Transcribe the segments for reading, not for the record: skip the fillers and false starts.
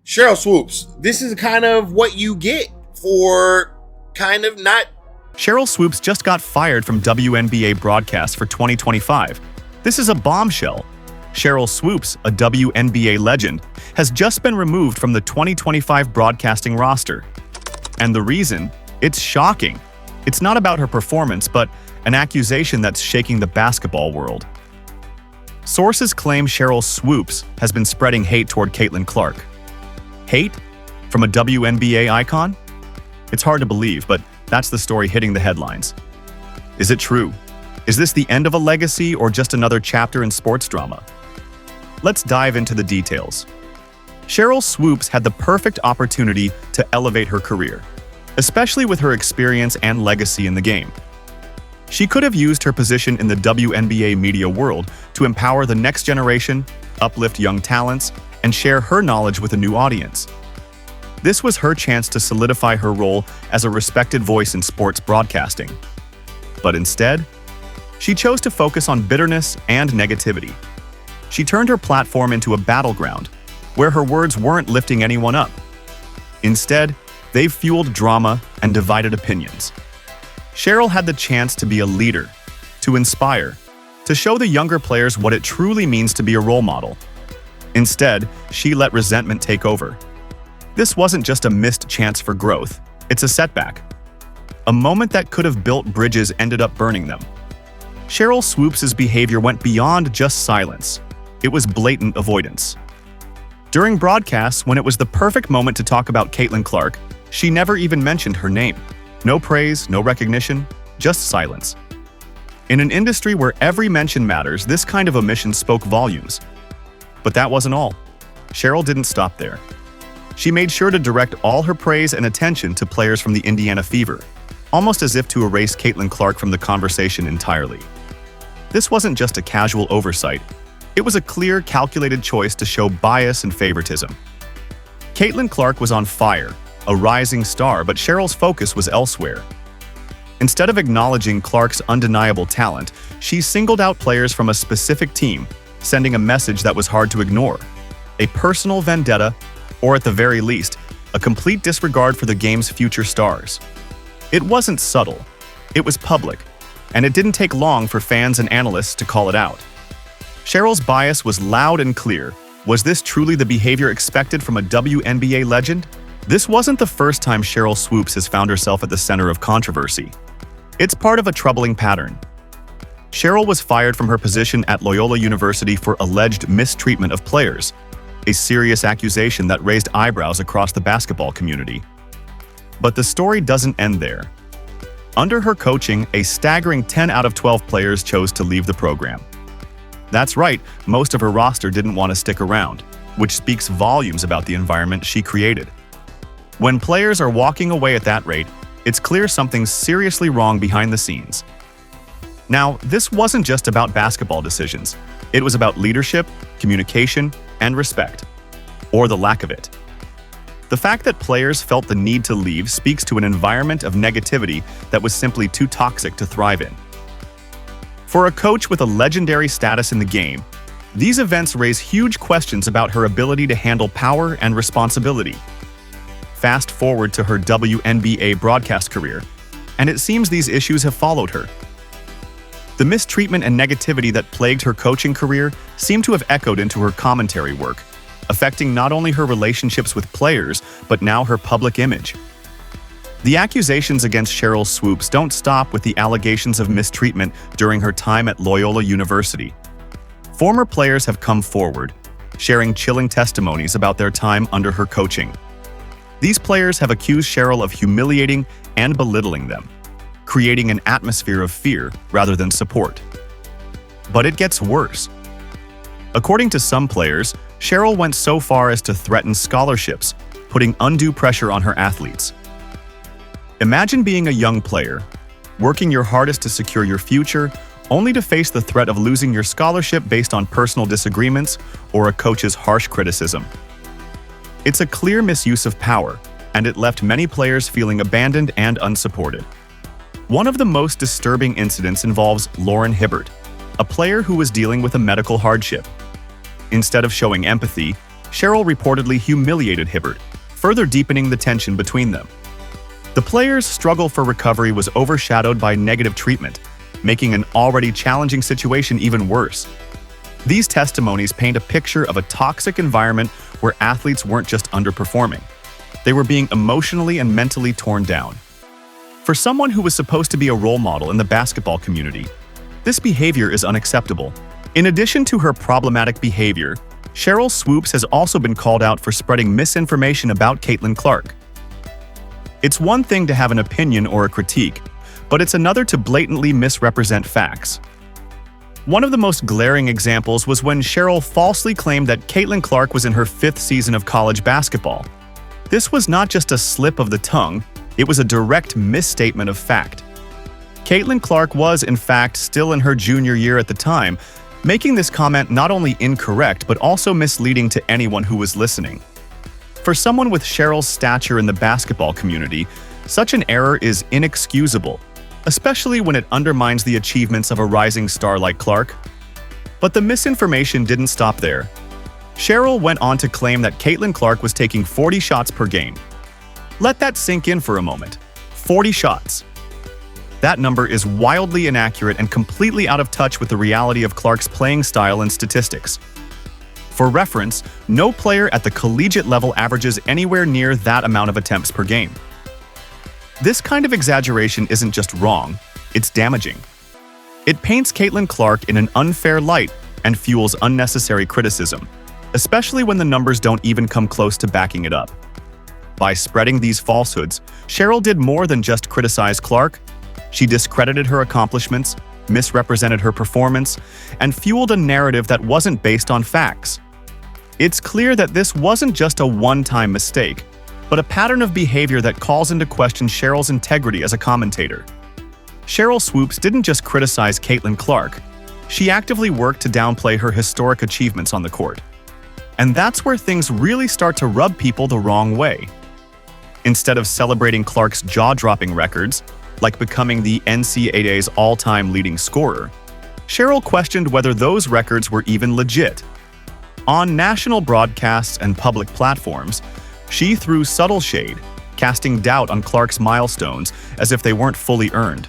Sheryl Swoopes, this is kind of what you get for kind of not... Sheryl Swoopes just got fired from WNBA broadcast for 2025. This is a bombshell. Sheryl Swoopes, a WNBA legend, has just been removed from the 2025 broadcasting roster. And the reason? It's shocking. It's not about her performance, but an accusation that's shaking the basketball world. Sources claim Sheryl Swoopes has been spreading hate toward Caitlin Clark. Hate? From a WNBA icon? It's hard to believe, but that's the story hitting the headlines. Is it true? Is this the end of a legacy or just another chapter in sports drama? Let's dive into the details. Sheryl Swoopes had the perfect opportunity to elevate her career, especially with her experience and legacy in the game. She could have used her position in the WNBA media world to empower the next generation, uplift young talents, and share her knowledge with a new audience. This was her chance to solidify her role as a respected voice in sports broadcasting. But instead, she chose to focus on bitterness and negativity. She turned her platform into a battleground, where her words weren't lifting anyone up. Instead, they fueled drama and divided opinions. Sheryl had the chance to be a leader, to inspire, to show the younger players what it truly means to be a role model. Instead, she let resentment take over. This wasn't just a missed chance for growth, it's a setback. A moment that could have built bridges ended up burning them. Sheryl Swoopes' behavior went beyond just silence. It was blatant avoidance. During broadcasts, when it was the perfect moment to talk about Caitlin Clark, she never even mentioned her name. No praise, no recognition, just silence. In an industry where every mention matters, this kind of omission spoke volumes. But that wasn't all. Sheryl didn't stop there. She made sure to direct all her praise and attention to players from the Indiana Fever, almost as if to erase Caitlin Clark from the conversation entirely. This wasn't just a casual oversight. It was a clear, calculated choice to show bias and favoritism. Caitlin Clark was on fire, a rising star, but Sheryl's focus was elsewhere. Instead of acknowledging Clark's undeniable talent, she singled out players from a specific team, sending a message that was hard to ignore. A personal vendetta, or at the very least, a complete disregard for the game's future stars. It wasn't subtle. It was public, and it didn't take long for fans and analysts to call it out. Sheryl's bias was loud and clear. Was this truly the behavior expected from a WNBA legend? This wasn't the first time Sheryl Swoopes has found herself at the center of controversy. It's part of a troubling pattern. Sheryl was fired from her position at Loyola University for alleged mistreatment of players, a serious accusation that raised eyebrows across the basketball community. But the story doesn't end there. Under her coaching, a staggering 10 out of 12 players chose to leave the program. That's right, most of her roster didn't want to stick around, which speaks volumes about the environment she created. When players are walking away at that rate, it's clear something's seriously wrong behind the scenes. Now, this wasn't just about basketball decisions. It was about leadership, communication, and respect, or the lack of it. The fact that players felt the need to leave speaks to an environment of negativity that was simply too toxic to thrive in. For a coach with a legendary status in the game, these events raise huge questions about her ability to handle power and responsibility. Fast forward to her WNBA broadcast career, and it seems these issues have followed her. The mistreatment and negativity that plagued her coaching career seem to have echoed into her commentary work, affecting not only her relationships with players, but now her public image. The accusations against Sheryl Swoopes don't stop with the allegations of mistreatment during her time at Loyola University. Former players have come forward, sharing chilling testimonies about their time under her coaching. These players have accused Sheryl of humiliating and belittling them, creating an atmosphere of fear rather than support. But it gets worse. According to some players, Sheryl went so far as to threaten scholarships, putting undue pressure on her athletes. Imagine being a young player, working your hardest to secure your future, only to face the threat of losing your scholarship based on personal disagreements or a coach's harsh criticism. It's a clear misuse of power, and it left many players feeling abandoned and unsupported. One of the most disturbing incidents involves Lauren Hibbert, a player who was dealing with a medical hardship. Instead of showing empathy, Sheryl reportedly humiliated Hibbert, further deepening the tension between them. The player's struggle for recovery was overshadowed by negative treatment, making an already challenging situation even worse. These testimonies paint a picture of a toxic environment where athletes weren't just underperforming. They were being emotionally and mentally torn down. For someone who was supposed to be a role model in the basketball community, this behavior is unacceptable. In addition to her problematic behavior, Sheryl Swoopes has also been called out for spreading misinformation about Caitlin Clark. It's one thing to have an opinion or a critique, but it's another to blatantly misrepresent facts. One of the most glaring examples was when Sheryl falsely claimed that Caitlin Clark was in her 5th season of college basketball. This was not just a slip of the tongue, it was a direct misstatement of fact. Caitlin Clark was, in fact, still in her junior year at the time, making this comment not only incorrect but also misleading to anyone who was listening. For someone with Sheryl's stature in the basketball community, such an error is inexcusable, especially when it undermines the achievements of a rising star like Clark. But the misinformation didn't stop there. Sheryl went on to claim that Caitlin Clark was taking 40 shots per game. Let that sink in for a moment. 40 shots. That number is wildly inaccurate and completely out of touch with the reality of Clark's playing style and statistics. For reference, no player at the collegiate level averages anywhere near that amount of attempts per game. This kind of exaggeration isn't just wrong, it's damaging. It paints Caitlin Clark in an unfair light and fuels unnecessary criticism, especially when the numbers don't even come close to backing it up. By spreading these falsehoods, Sheryl did more than just criticize Clark. She discredited her accomplishments, misrepresented her performance, and fueled a narrative that wasn't based on facts. It's clear that this wasn't just a one-time mistake, but a pattern of behavior that calls into question Sheryl's integrity as a commentator. Sheryl Swoopes didn't just criticize Caitlin Clark, she actively worked to downplay her historic achievements on the court. And that's where things really start to rub people the wrong way. Instead of celebrating Clark's jaw-dropping records, like becoming the NCAA's all-time leading scorer, Sheryl questioned whether those records were even legit. On national broadcasts and public platforms, she threw subtle shade, casting doubt on Clark's milestones as if they weren't fully earned.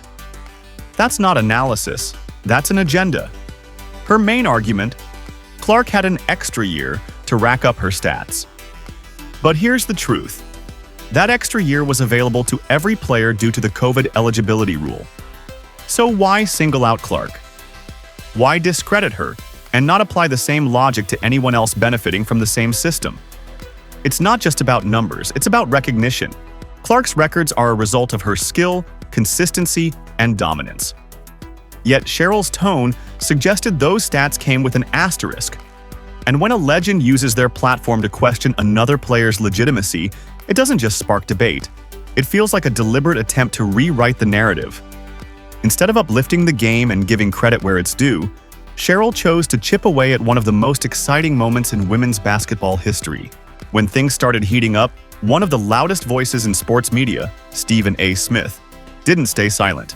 That's not analysis, that's an agenda. Her main argument: Clark had an extra year to rack up her stats. But here's the truth. That extra year was available to every player due to the COVID eligibility rule. So why single out Clark? Why discredit her and not apply the same logic to anyone else benefiting from the same system? It's not just about numbers, it's about recognition. Clark's records are a result of her skill, consistency, and dominance. Yet Sheryl's tone suggested those stats came with an asterisk. And when a legend uses their platform to question another player's legitimacy, it doesn't just spark debate. It feels like a deliberate attempt to rewrite the narrative. Instead of uplifting the game and giving credit where it's due, Sheryl chose to chip away at one of the most exciting moments in women's basketball history. When things started heating up, one of the loudest voices in sports media, Stephen A. Smith, didn't stay silent.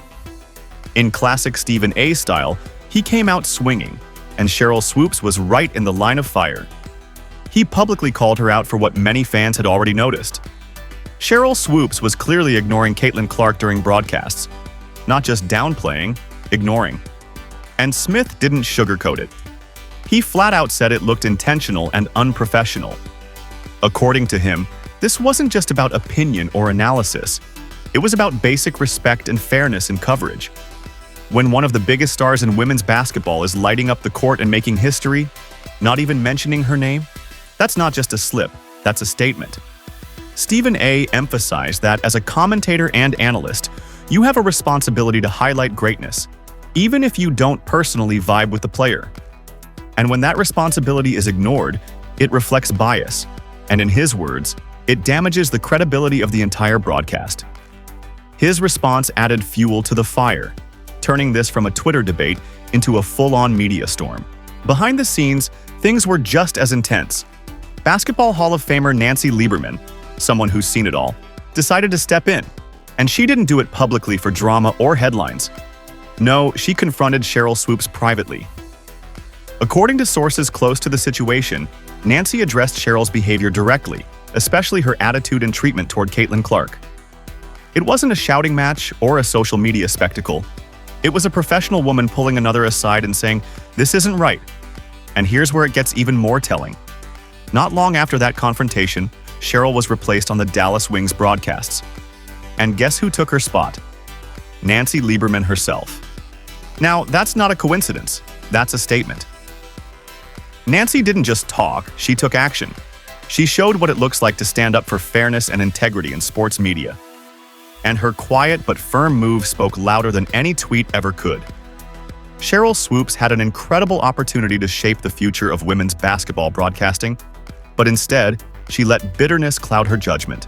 In classic Stephen A. style, he came out swinging, and Sheryl Swoopes was right in the line of fire. He publicly called her out for what many fans had already noticed. Sheryl Swoopes was clearly ignoring Caitlin Clark during broadcasts, not just downplaying, ignoring. And Smith didn't sugarcoat it. He flat out said it looked intentional and unprofessional. According to him, this wasn't just about opinion or analysis. It was about basic respect and fairness in coverage. When one of the biggest stars in women's basketball is lighting up the court and making history, not even mentioning her name, that's not just a slip, that's a statement. Stephen A. emphasized that as a commentator and analyst, you have a responsibility to highlight greatness, even if you don't personally vibe with the player. And when that responsibility is ignored, it reflects bias. And in his words, it damages the credibility of the entire broadcast. His response added fuel to the fire, turning this from a Twitter debate into a full-on media storm. Behind the scenes, things were just as intense. Basketball Hall of Famer Nancy Lieberman, someone who's seen it all, decided to step in. And she didn't do it publicly for drama or headlines. No, she confronted Sheryl Swoopes privately. According to sources close to the situation, Nancy addressed Sheryl's behavior directly, especially her attitude and treatment toward Caitlin Clark. It wasn't a shouting match or a social media spectacle. It was a professional woman pulling another aside and saying, "This isn't right." And here's where it gets even more telling. Not long after that confrontation, Sheryl was replaced on the Dallas Wings broadcasts. And guess who took her spot? Nancy Lieberman herself. Now, that's not a coincidence. That's a statement. Nancy didn't just talk, she took action. She showed what it looks like to stand up for fairness and integrity in sports media. And her quiet but firm move spoke louder than any tweet ever could. Sheryl Swoopes had an incredible opportunity to shape the future of women's basketball broadcasting, but instead, she let bitterness cloud her judgment.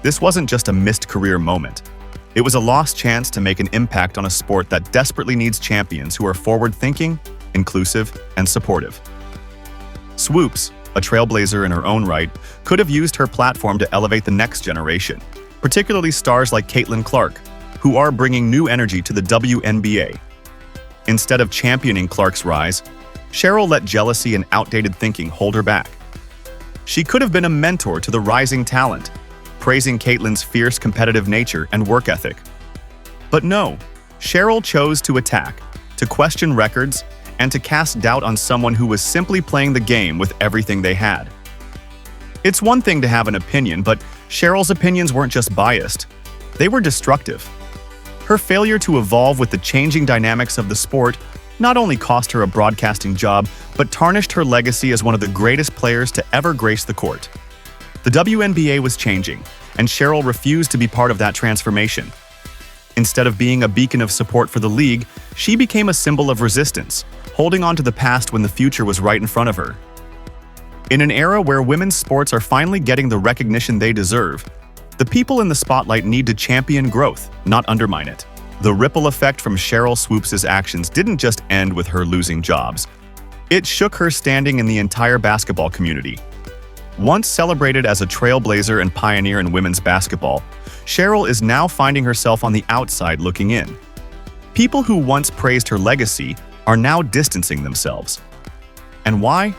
This wasn't just a missed career moment. It was a lost chance to make an impact on a sport that desperately needs champions who are forward-thinking, inclusive, and supportive. Swoopes, a trailblazer in her own right, could have used her platform to elevate the next generation, particularly stars like Caitlin Clark, who are bringing new energy to the WNBA. Instead of championing Clark's rise, Sheryl let jealousy and outdated thinking hold her back. She could have been a mentor to the rising talent, praising Caitlin's fierce competitive nature and work ethic. But no, Sheryl chose to attack, to question records, and to cast doubt on someone who was simply playing the game with everything they had. It's one thing to have an opinion, but Sheryl's opinions weren't just biased. They were destructive. Her failure to evolve with the changing dynamics of the sport not only cost her a broadcasting job, but tarnished her legacy as one of the greatest players to ever grace the court. The WNBA was changing, and Sheryl refused to be part of that transformation. Instead of being a beacon of support for the league, she became a symbol of resistance, holding on to the past when the future was right in front of her. In an era where women's sports are finally getting the recognition they deserve, the people in the spotlight need to champion growth, not undermine it. The ripple effect from Sheryl Swoopes' actions didn't just end with her losing jobs. It shook her standing in the entire basketball community. Once celebrated as a trailblazer and pioneer in women's basketball, Sheryl is now finding herself on the outside looking in. People who once praised her legacy are now distancing themselves. And why?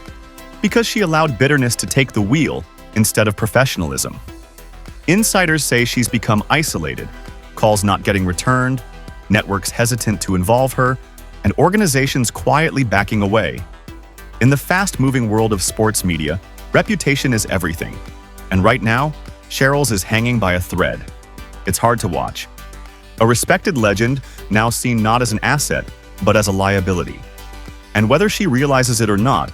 Because she allowed bitterness to take the wheel instead of professionalism. Insiders say she's become isolated, calls not getting returned, networks hesitant to involve her, and organizations quietly backing away. In the fast-moving world of sports media, reputation is everything. And right now, Sheryl's is hanging by a thread. It's hard to watch. A respected legend, now seen not as an asset, but as a liability. And whether she realizes it or not,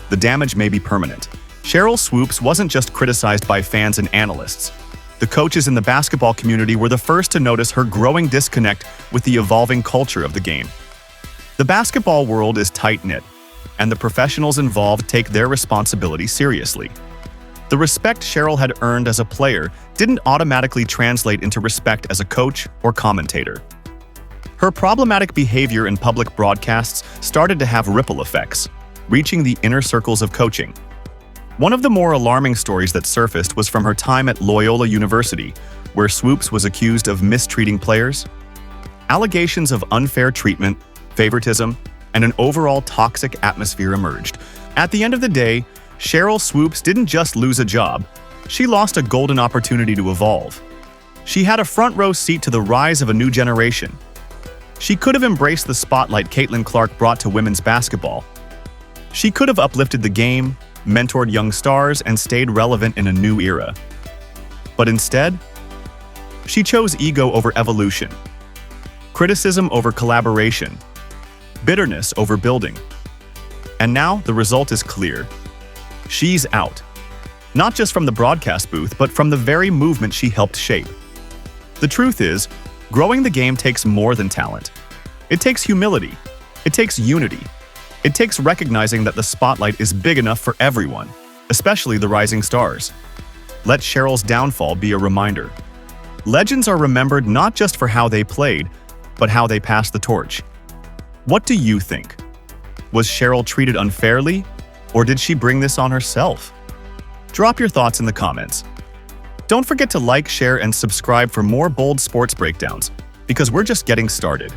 the damage may be permanent. Sheryl Swoopes wasn't just criticized by fans and analysts. The coaches in the basketball community were the first to notice her growing disconnect with the evolving culture of the game. The basketball world is tight-knit, and the professionals involved take their responsibility seriously. The respect Sheryl had earned as a player didn't automatically translate into respect as a coach or commentator. Her problematic behavior in public broadcasts started to have ripple effects, reaching the inner circles of coaching. One of the more alarming stories that surfaced was from her time at Loyola University, where Swoopes was accused of mistreating players. Allegations of unfair treatment, favoritism, and an overall toxic atmosphere emerged. At the end of the day, Sheryl Swoopes didn't just lose a job, she lost a golden opportunity to evolve. She had a front-row seat to the rise of a new generation. She could have embraced the spotlight Caitlin Clark brought to women's basketball. She could have uplifted the game, mentored young stars, and stayed relevant in a new era. But instead, she chose ego over evolution, criticism over collaboration, bitterness over building. And now the result is clear. She's out. Not just from the broadcast booth, but from the very movement she helped shape. The truth is, growing the game takes more than talent. It takes humility. It takes unity. It takes recognizing that the spotlight is big enough for everyone, especially the rising stars. Let Sheryl's downfall be a reminder. Legends are remembered not just for how they played, but how they passed the torch. What do you think? Was Sheryl treated unfairly, or did she bring this on herself? Drop your thoughts in the comments. Don't forget to like, share, and subscribe for more bold sports breakdowns, because we're just getting started.